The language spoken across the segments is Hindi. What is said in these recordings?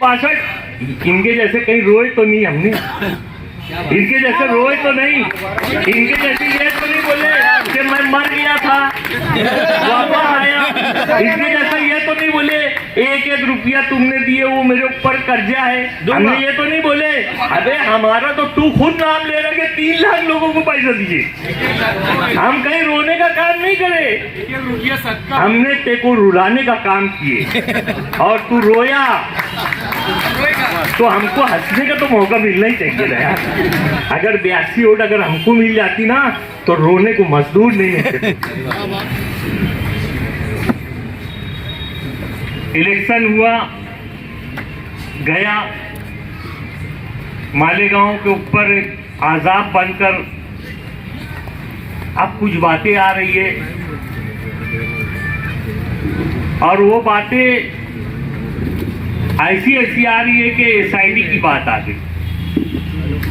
62 इनके जैसे कहीं रोए तो नहीं हमने, इनके जैसे रोए तो नहीं, इनके जैसे ये तो नहीं बोले कि मैं मर गया था वापस आया, इनके जैसा ये तो नहीं बोले 1-1 रुपया तुमने दिए वो मेरे ऊपर कर्जा है, हमने ये तो नहीं बोले। अबे हमारा तो तू खुद नाम ले रहा कि 3 लाख लोगों को पैसा दिए, हम कहीं रोने का काम नहीं करे, हमने तेको रुलाने का काम किए और तू रोया तो हमको हंसने का तो मौका मिलना ही चाहिए ना यार। अगर 82 वोट अगर हमको मिल जाती ना तो रोने को मजदूर नहीं मिलते। इलेक्शन हुआ गया, मालेगांव के ऊपर एक आजाब बनकर अब कुछ बातें आ रही है और वो बातें ऐसी आ रही है कि एसआईटी की बात आ गई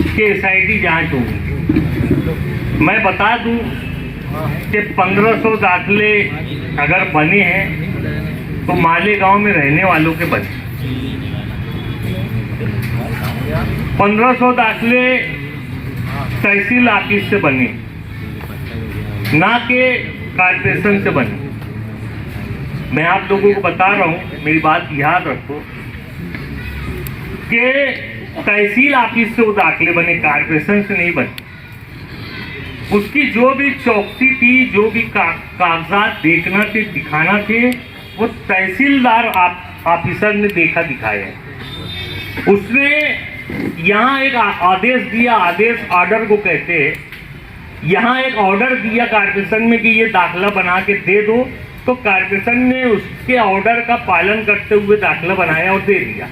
कि एसआईटी जांच होगी। मैं बता दूं कि 1500 दाखले अगर बने हैं तो मालेगांव में रहने वालों के बने, 1500 दाखले तहसील ऑफिस से बने, ना के कारपोरेशन से बने। मैं आप लोगों को बता रहा हूं, मेरी बात याद रखो कि तहसील ऑफिस से वो दाखले बने, कारपोरेशन से नहीं बने। उसकी जो भी चौकसी थी, जो भी कागजात देखना थे, दिखाना थे, वो तहसीलदार ऑफिसर ने देखा दिखाया है। उसने यहाँ एक आदेश दिया, आदेश ऑर्डर को कहते हैं, यहाँ एक ऑर्डर दिया कारपोरेशन में कि ये दाखला बना के दे दो, तो कारपोरेशन ने उसके ऑर्डर का पालन करते हुए दाखला बनाया और दे दिया।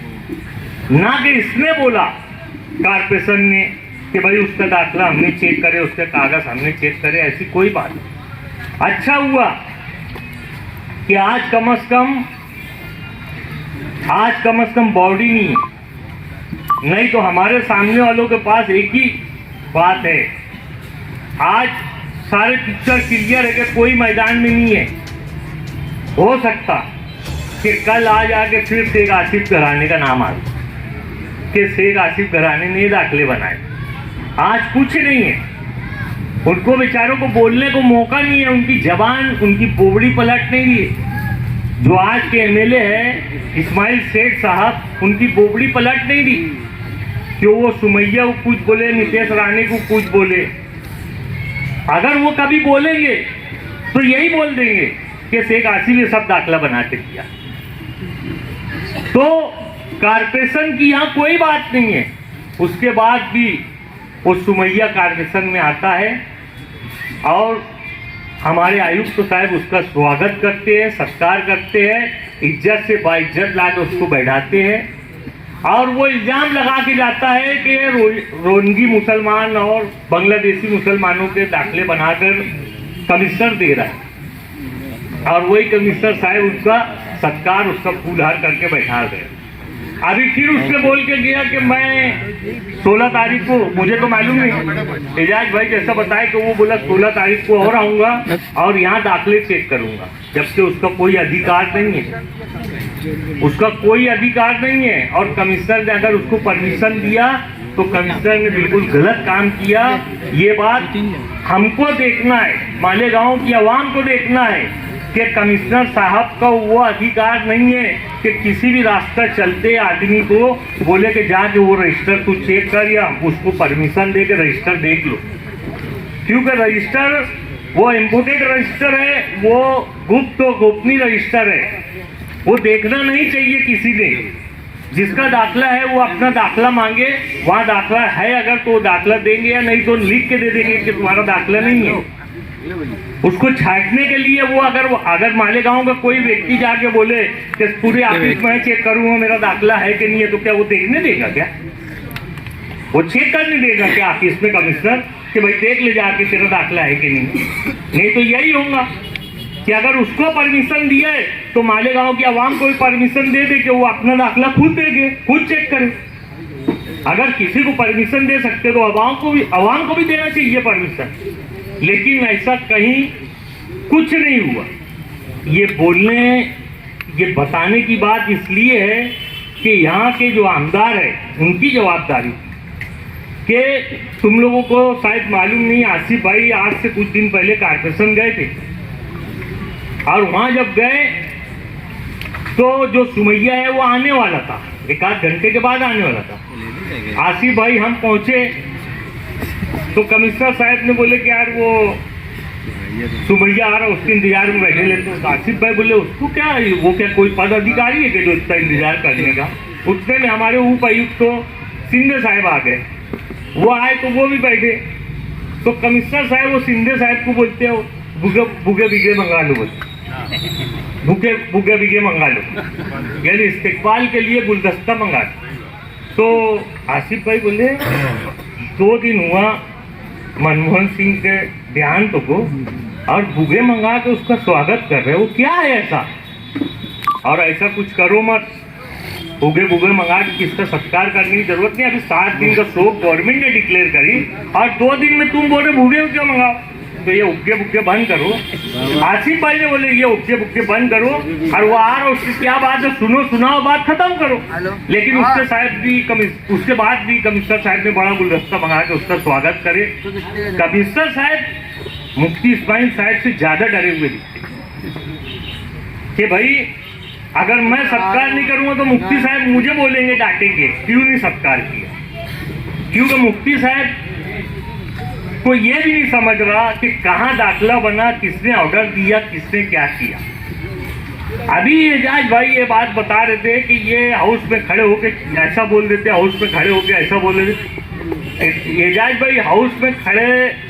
ना कि इसने बोला कारपोरेशन ने कि भाई उसका दाखला हमने चेक करे, उसके कागज हमने चेक करे, ऐसी कोई बात नहीं। अच्छा हुआ कि आज कम से कम बॉडी नहीं है, नहीं तो हमारे सामने वालों के पास एक ही बात है, आज सारे पिक्चर क्लियर है कि कोई मैदान में नहीं है। हो सकता कि कल आ जाके फिर शेख आसिफ घराने का नाम आ कि शेख आसिफ घराने ने दाखले बनाए। आज कुछ नहीं है, उनको बेचारों को बोलने को मौका नहीं है, उनकी जबान, उनकी बोबड़ी पलट नहीं रही है। जो आज के एमएलए है इस्माइल शेख साहब, उनकी बोबड़ी पलट नहीं रही कि वो सुमैया को कुछ बोले, नितेश राणे को कुछ बोले। अगर वो कभी बोलेंगे तो यही बोल देंगे कि शेख आसिफ ने सब दाखला बना के किया। तो कारपोरेशन की यहाँ कोई बात नहीं है। उसके बाद भी वो सुमैया कारपोरेशन में आता है और हमारे आयुक्त साहब उसका स्वागत करते हैं, सत्कार करते हैं, इज्जत से बाइज्जत लाके उसको बैठाते हैं और वो इल्जाम लगा के जाता है कि रोहिंगी मुसलमान और बांग्लादेशी मुसलमानों के दाखले बनाकर कमिश्नर दे रहा है और वही कमिश्नर साहब उसका सत्कार, उसका फूलहार करके बैठा गए। अभी फिर उसने बोल के गया कि मैं 16 तारीख को, मुझे तो मालूम नहीं, एजाज भाई जैसा बताए कि वो बोला 16 तारीख को और आऊंगा और यहाँ दाखले चेक करूंगा, जबकि उसका कोई अधिकार नहीं है, उसका कोई अधिकार नहीं है। और कमिश्नर ने अगर उसको परमिशन दिया तो कमिश्नर ने बिल्कुल गलत काम किया। ये बात हमको देखना है, मालेगांव की आवाम को देखना है कि कमिश्नर साहब का वो अधिकार नहीं है कि किसी भी रास्ता चलते आदमी को बोले कि जाके वो रजिस्टर तू चेक कर या उसको परमिशन दे के रजिस्टर देख लो, क्योंकि रजिस्टर वो इम्पोर्टेड रजिस्टर है, वो गुप्त और गोपनीय रजिस्टर है, वो देखना नहीं चाहिए किसी ने। जिसका दाखला है वो अपना दाखला मांगे, वहाँ दाखला है अगर तो वो दाखला देंगे, या नहीं तो लिख के दे देंगे कि तुम्हारा दाखला नहीं है। उसको छांटने के लिए वो अगर मालेगांव का कोई व्यक्ति जाके बोले कि पूरे ऑफिस में चेक करूंगा मेरा दाखला है कि नहीं है, तो क्या वो देखने देगा? क्या वो चेक करने देगा क्या ऑफिस में कमिश्नर कि भाई देख ले जाके तेरा दाखला है कि नहीं? नहीं तो यही होगा कि अगर उसको परमिशन दिया है तो मालेगांव की आवाम को भी परमिशन दे दे कि वो अपना दाखला खुद देखे, खुद चेक करे। अगर किसी को परमिशन दे सकते तो आवाम को भी देना चाहिए परमिशन, लेकिन ऐसा कहीं कुछ नहीं हुआ। ये बताने की बात इसलिए है कि यहाँ के जो आमदार है उनकी जवाबदारी कि तुम लोगों को शायद मालूम नहीं, आसिफ भाई आज से कुछ दिन पहले कारपोरेशन गए थे और वहाँ जब गए तो जो सुमैया है वो आने वाला था, एक आध घंटे के बाद आने वाला था। आसिफ भाई हम पहुँचे तो कमिश्नर साहब ने बोले कि यार वो सुमैया आ रहा, उसके इंतजार में बैठे लेते हैं। आसिफ भाई बोले उसको क्या, वो क्या कोई पद अधिकारी है कि जो इसका इंतजार करने का। उतने में हमारे उपायुक्त तो सिंधे साहब आ गए, वो आए तो वो भी बैठे। तो कमिश्नर साहब वो सिंधे साहब को बोलते हो बुगे बिगे मंगा लो, बोलते बुगे बिगे मंगा लो, यानी इस्तेकबाल के लिए गुलदस्ता मंगा लो। तो आसिफ भाई बोले 2 दिन हुआ मनमोहन सिंह के देहांत को और बुगे मंगा के उसका स्वागत कर रहे हो, क्या है ऐसा? और ऐसा कुछ करो मत, बुगे बुगे मंगा के किसका सत्कार करने की जरूरत नहीं। अभी 7 दिन का शोक गवर्नमेंट ने डिक्लेयर करी और 2 दिन में तुम बोले बुगे क्यों मंगाओ? तो ये उग्गे बुग्गे बंद करो। आसिफ भाई ने बोले ये उग्गे बुग्गे बंद करो, और वो आ रहा उसकी क्या बात है, सुनो सुनाओ बात खत्म करो। लेकिन उसके बाद भी कमिश्नर साहब ने बड़ा गुलदस्ता मंगा के उसका स्वागत करे। कमिश्नर साहब मुफ्ती इस्माइल साहब से ज्यादा डरे हुए दिखते कि भाई अगर मैं सत्कार नहीं करूंगा तो मुफ्ती साहब मुझे बोलेंगे, डांटेंगे क्यों नहीं सत्कार किया। क्योंकि मुफ्ती साहब को ये भी नहीं समझ रहा कि कहाँ दाखिला बना, किसने ऑर्डर दिया, किसने क्या किया। अभी एजाज भाई ये बात बता रहे थे कि ये हाउस में खड़े होके ऐसा बोल देते, हाउस में खड़े होके ऐसा बोल देते। एजाज भाई हाउस में खड़े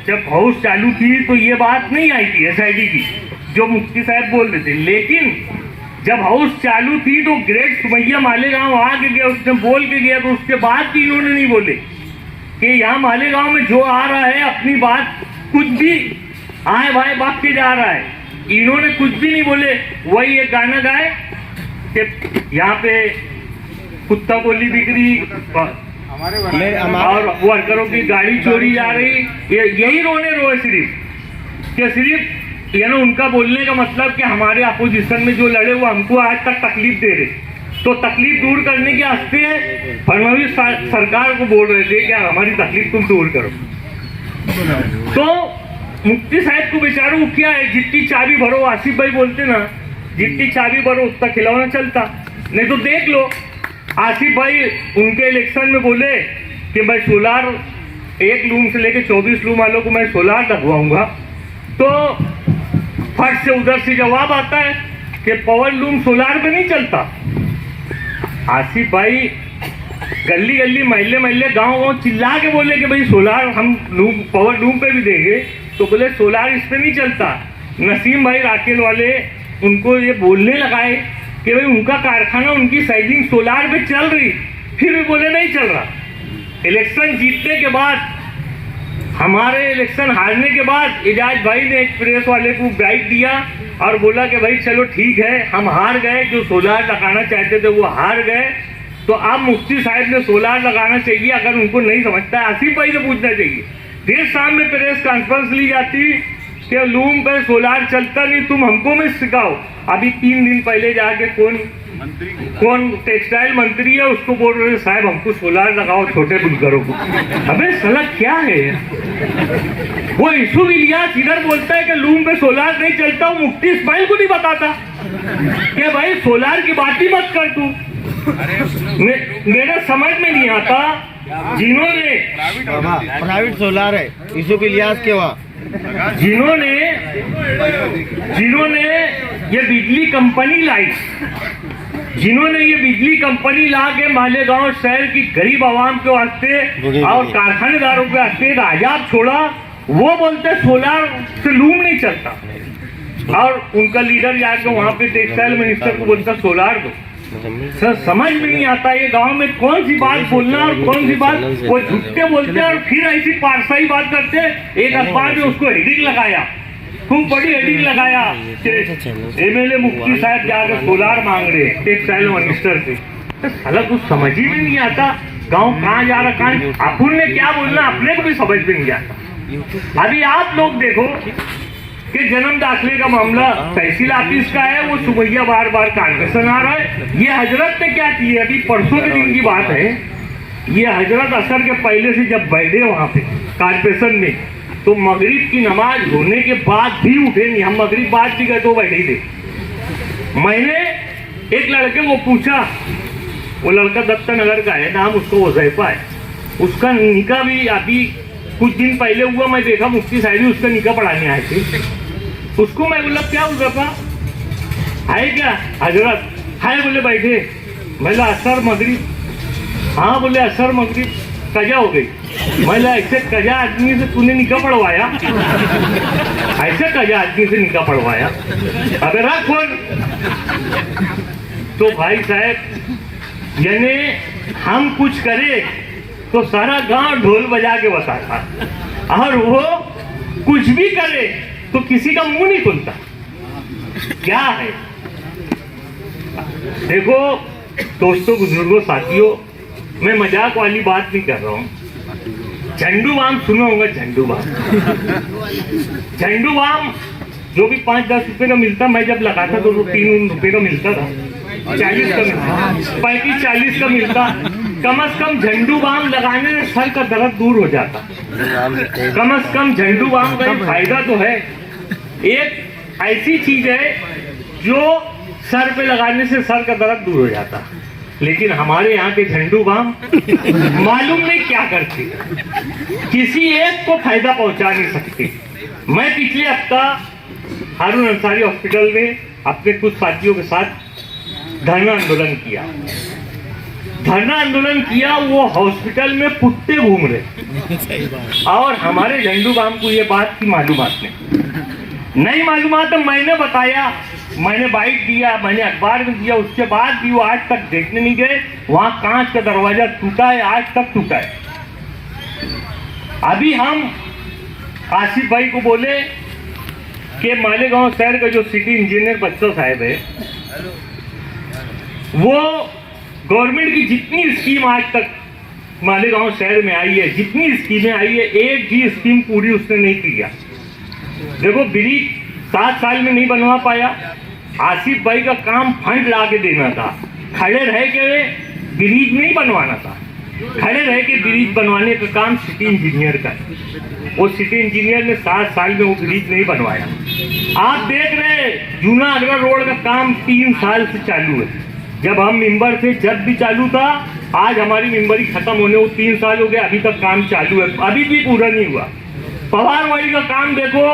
जब हाउस चालू थी तो ये बात नहीं आई थी SID की, जो मुफ्ती साहब बोल रहे थे। लेकिन जब हाउस चालू थी तो ग्रेट सुमैया मालेगांव आके गया, उसने बोल के गया, तो उसके बाद भी इन्होंने नहीं बोले कि यहाँ मालेगांव में जो आ रहा है अपनी बात कुछ भी आए भाई बाप के जा रहा है, इन्होंने कुछ भी नहीं बोले। वही एक गाना गाए कि यहाँ पे कुत्ता बोली बिक्री और वर्करों की गाड़ी चोरी जा रही, यही रोए सिर्फ कि सिर्फ ये ना उनका बोलने का मतलब कि हमारे अपोजिशन में जो लड़े वो हमको आज तक तकलीफ दे रहे, तो तकलीफ दूर करने के वास्ते फडणवीस सरकार को बोल रहे थे कि हमारी तकलीफ तुम दूर करो। तो मुफ्ती साहब को बेचारों को क्या है, जितनी चाबी भरो, आसिफ भाई बोलते ना जितनी चाबी भरो उतना खिलौना चलता। नहीं तो देख लो आसिफ भाई उनके इलेक्शन में बोले कि मैं सोलार 1 लूम से लेके 24 लूम वालों को मैं सोलार लगवाऊंगा, तो फट से उधर से जवाब आता है कि पावर लूम सोलार पे नहीं चलता। आसिफ भाई गली गली महल्ले महल्ले गांव गांव चिल्ला के बोले कि भाई सोलार हम लूम पावर लूम पे भी देंगे, तो बोले सोलार इस पे नहीं चलता। नसीम भाई राकेल वाले उनको ये बोलने लगाए कि भाई उनका कारखाना उनकी साइजिंग सोलार पे चल रही, फिर भी बोले नहीं चल रहा। इलेक्शन जीतने के बाद, हमारे इलेक्शन हारने के बाद एजाज भाई ने एक प्रेस वाले को गाइड दिया और बोला कि भाई चलो ठीक है हम हार गए, जो सोलार लगाना चाहते थे वो हार गए, तो अब मुफ्ती साहब ने सोलार लगाना चाहिए। अगर उनको नहीं समझता है आसिफ भाई से पूछना चाहिए। देर शाम में प्रेस कॉन्फ्रेंस ली जाती कि लूम पे सोलार चलता नहीं, तुम हमको में सिखाओ। अभी 3 दिन पहले जाके कौन टेक्सटाइल मंत्री है उसको बोल रहे साहब हमको सोलार लगाओ छोटे बुनकरों को। अबे साला क्या है? वो यूसुफ इलियास इधर बोलता है कि लूम पे सोलार नहीं चलता, वो मुफ्ती इस्माइल को नहीं बताता कि भाई सोलार की बात ही मत कर तू। मेरे समझ में नहीं आता जिन्होंने प्राइवेट सोलार है यूसुफ इलियास के वहाँ, जिन्होंने ये बिजली कंपनी लाई, जिन्होंने ये बिजली कंपनी ला के मालेगांव शहर की गरीब आवाम के वास्ते और कारखानेदारों के वास्ते राजाब छोड़ा, वो बोलते सोलार से लूम नहीं चलता। और उनका लीडर जाके वहां पे टेक्सटाइल मिनिस्टर को बोलता सोलार दो। सर समझ में नहीं आता ये गांव में कौन सी बात बोलना और कौन सी बात, वो झूठे बोलते और फिर ऐसी पारसाई बात करते। एक अखबार में उसको हेडिंग लगाया, खूब बड़ी हेडिंग लगाया कि MLA मुफ्ती साहब जाकर सोलार मांग रहे टेक्सटाइल मिनिस्टर से। तो साला कुछ समझ ही में नहीं आता गांव कहाँ जा रहा, कहाँ अपन ने क्या बोलना अपने को भी समझ में नहीं आता। अभी आप लोग देखो कि जन्म दाखिले का मामला तहसील ऑफिस का है, वो सुबैया बार बार कॉर्पोरेशन आ रहा है। ये हजरत ने क्या की है, अभी परसों के दिन की बात है, ये हजरत असर के पहले से जब बैठे वहां पे कॉर्पोरेशन में, तो मगरिब की नमाज होने के बाद भी उठे नहीं। हम मगरिब बाद भी गए तो बैठे ही थे। मैंने एक लड़के को पूछा, वो लड़का दत्तनगर का है, नाम उसको वज़ैफा है, उसका निकाह भी अभी कुछ दिन पहले हुआ। मैं देखा मुफ्ती साहब उसका निकाह पढ़ाने आए थे। उसको मैं बोला क्या वज़ैफा है, क्या हजरत है? बोले बैठे। बोला असर मगरिब, हाँ बोले असर मगरिब कजा हो गई। मैं ऐसे कजा आदमी से तूने निकाह पढ़वाया? ऐसे कजा आदमी से निकाह पढ़वाया? अबे रख फोन। तो भाई साहब, यानी हम कुछ करे तो सारा गांव ढोल बजा के बताता, और वो कुछ भी करे तो किसी का मुंह नहीं खुलता। क्या है? देखो दोस्तों, बुजुर्गों, साथियों, मैं मजाक वाली बात नहीं कर रहा हूँ। झंडू बाम सुना होगा, झंडू बाम। झंडू बाम जो भी 5-10 रुपए का मिलता, मैं जब लगाता तो 3 रुपए का मिलता था, 40 का मिलता, 35-40 का मिलता। कम से कम झंडू बाम लगाने से सर का दर्द दूर हो जाता। कम से कम झंडू बाम का फायदा तो है, एक ऐसी चीज है जो सर पे लगाने से सर का दर्द दूर हो जाता। लेकिन हमारे यहाँ के झंडू बाम मालूम नहीं क्या करते, किसी एक को फायदा पहुंचा नहीं सकते। मैं पिछले हफ्ता हारून अंसारी हॉस्पिटल में अपने कुछ साथियों के साथ धरना आंदोलन किया। वो हॉस्पिटल में कुत्ते घूम रहे, और हमारे झंडू बाम को ये बात की मालूमात नहीं मालूमात। मैंने बताया, मैंने बाइट दिया, मैंने अखबार में दिया, उसके बाद भी वो आज तक देखने नहीं गए। वहां कांच का दरवाजा टूटा है, आज तक टूटा है। अभी हम आसिफ भाई को बोले कि मालेगांव शहर का जो सिटी इंजीनियर बच्चों साहब है, वो गवर्नमेंट की जितनी स्कीम आज तक मालेगांव शहर में आई है, जितनी स्कीमें आई है, एक भी स्कीम पूरी उसने नहीं किया। देखो ब्रिज 7 साल में नहीं बनवा पाया। आसिफ भाई का काम फंड ला के देना था, खड़े रह के ब्रिज नहीं बनवाना था। खड़े रह के ब्रिज बनवाने का काम सिटी इंजीनियर का है। वो सिटी इंजीनियर ने 7 साल में वो ब्रिज नहीं बनवाया। आप देख रहे जूना आगरा रोड का काम 3 साल से चालू है। जब हम मेंबर थे जब भी चालू था, आज हमारी मेंबरी खत्म होने वो 3 साल हो गए, अभी तक काम चालू है, अभी भी पूरा नहीं हुआ। पवारवाड़ी का काम देखो,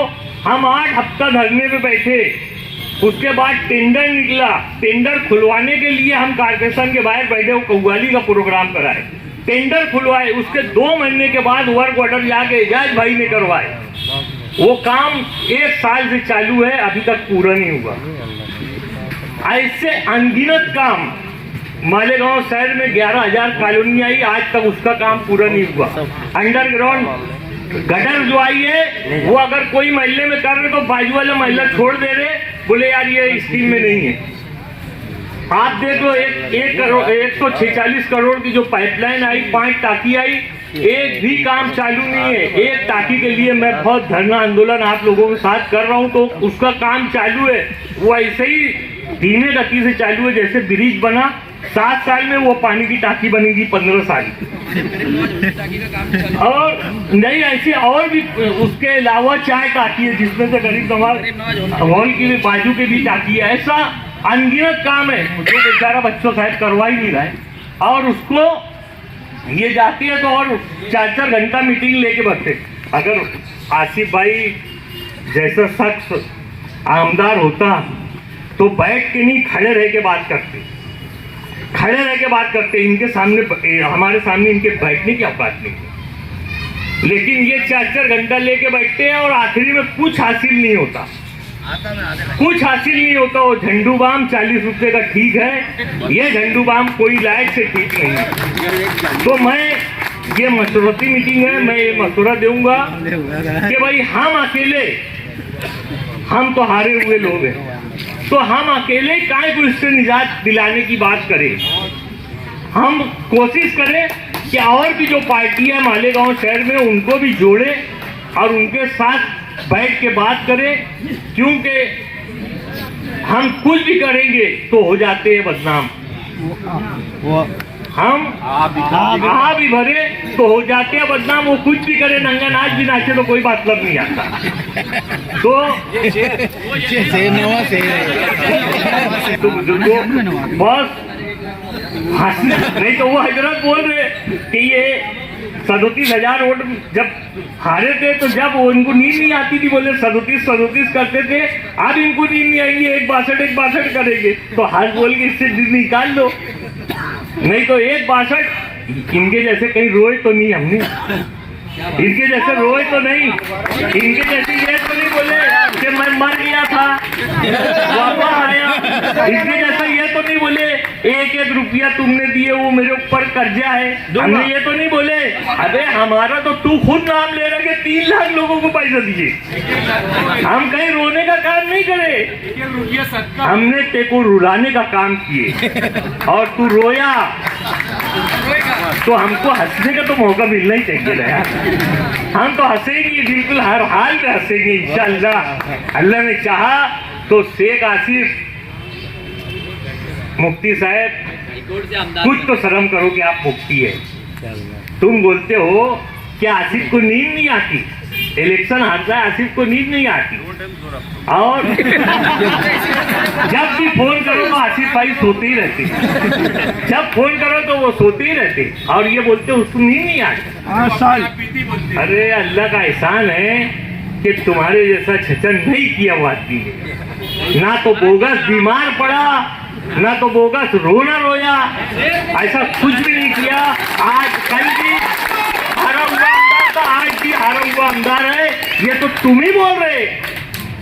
हम 8 हफ्ता धरने पे बैठे, उसके बाद टेंडर निकला। टेंडर खुलवाने के लिए हम कारपोरेशन के बाहर बैठे, वो कव्वाली का प्रोग्राम कराए, टेंडर खुलवाए, उसके 2 महीने के बाद वर्क ऑर्डर जाके एजाज भाई ने करवाए। वो काम 1 साल से चालू है, अभी तक पूरा नहीं हुआ। ऐसे अनगिनत काम मालेगांव शहर में 11,000 कॉलोनी आई, आज तक उसका काम पूरा नहीं हुआ। अंडरग्राउंड गटर जो आई है, वो अगर कोई महल्ले में कर रहे तो बाजू वाला महल्ला छोड़ दे रहे, बोले यार ये स्कीम में नहीं है। आप देख लो, 146 करोड़ की जो पाइपलाइन आई, 5 टाकी आई, एक भी काम चालू नहीं है। एक टाकी के लिए मैं बहुत धरना आंदोलन आप लोगों के साथ कर रहा हूं, तो उसका काम चालू है, वो ऐसे ही धीमे गति से चालू है जैसे ब्रिज बना। 7 साल में वो पानी की टाकी बनेगी 15 साल और नहीं ऐसे और भी उसके अलावा 4 टाकी है, जिसमें से गरीब नवाज हॉल की भी बाजू के भी टाकी है। ऐसा अनगिनत काम है जो बेचारा बच्चों साहब करवा ही नहीं रहा है, और उसको ये जाती है तो और 4-4 घंटा मीटिंग लेके बैठते। अगर आसिफ भाई जैसा शख्स आमदार होता तो बैठ के नहीं, खड़े रह के बात करते, खड़े रह के बात करते। इनके सामने, हमारे सामने इनके बैठने की औकात नहीं, लेकिन ये 4-4 घंटा लेके बैठते हैं और आखिरी में कुछ हासिल नहीं होता, कुछ हासिल नहीं होता। वो झंडू बाम 40 रुपए का ठीक है, ये झंडू बाम कोई लायक से ठीक नहीं है। तो मैं, ये मशवरती मीटिंग है, मैं ये मशवरा दूंगा कि भाई हम अकेले, हम तो हारे हुए लोग हैं, तो हम अकेले काहे को इससे निजात दिलाने की बात करें। हम कोशिश करें कि और भी जो पार्टी है मालेगांव शहर में, उनको भी जोड़े और उनके साथ बैठ के बात करें, क्योंकि हम कुछ भी करेंगे तो हो जाते हैं बदनाम। वो हम कहा भी भरे तो हो जाते हैं बदनाम। वो कुछ भी करे, नंगा नाच भी नाचे तो कोई मतलब नहीं आता। तो शेर नवा शेर तो बस हंसने नहीं तो वो हजरत बोल रहे कि ये 37,000 वोट जब हारे थे तो जब उनको नींद नहीं आती थी, बोले 37 करते थे, अब इनको नींद नहीं आएंगी, 162 करेंगे तो हाथ बोल के इससे निकाल लो। नहीं तो 162 इनके जैसे कहीं रोए तो नहीं, हमने इनके जैसे रोए तो नहीं, इनके जैसे ये तो नहीं बोले कि मैं मर गया था वापस आया, इनके जैसा ये तो नहीं बोले 1-1 रुपया तुमने दिए वो मेरे ऊपर कर्जा है, हमने ये तो नहीं बोले। अबे हमारा तो तू खुद नाम ले रहा कि 3 लाख लोगों को पैसा दिए, हम कहीं रोने का काम नहीं करे, हमने तेको रुलाने का काम किए और तू रोया तो हमको हंसने का तो मौका मिलना ही चाहिए ना यार। हम तो हंसेंगे, बिल्कुल हर हाल में हंसेंगे इंशाअल्लाह। अल्लाह ने चाहा तो शेख आसिफ मुफ्ती साहब कुछ तो शर्म करो कि आप मुफ्ती है। तुम बोलते हो कि आसिफ को नींद नहीं आती, इलेक्शन हारता है आसिफ को नींद नहीं आती, और जब भी फोन करो तो आसिफ भाई सोते ही रहते, जब फोन करो तो वो सोते ही रहते, और ये बोलते उसको नींद नहीं आती। अरे अल्लाह का एहसान है कि तुम्हारे जैसा छचन नहीं किया वो आदमी ने, ना तो बोगस बीमार पड़ा, ना तो बोगस रोना रोया, ऐसा कुछ भी नहीं किया। आज कल भी हारा हुआ अंदार था, आज भी हारा हुआ अंदार है। ये तो तुम ही बोल रहे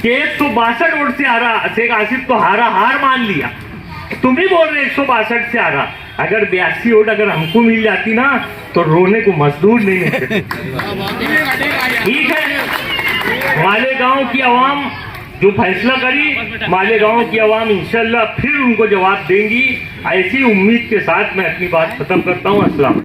कि 162 वोट से हारा शेख आसिफ, तो हार मान लिया, तुम ही बोल रहे 162 से हारा। अगर 82 वोट अगर हमको मिल जाती ना तो रोने को मजदूर नहीं मिलते। ठीक है, मालेगांव की आवाम जो फैसला करी, मालेगांव की आवाम इंशाल्लाह फिर उनको जवाब देंगी। ऐसी उम्मीद के साथ मैं अपनी बात खत्म करता हूँ। अस्सलाम।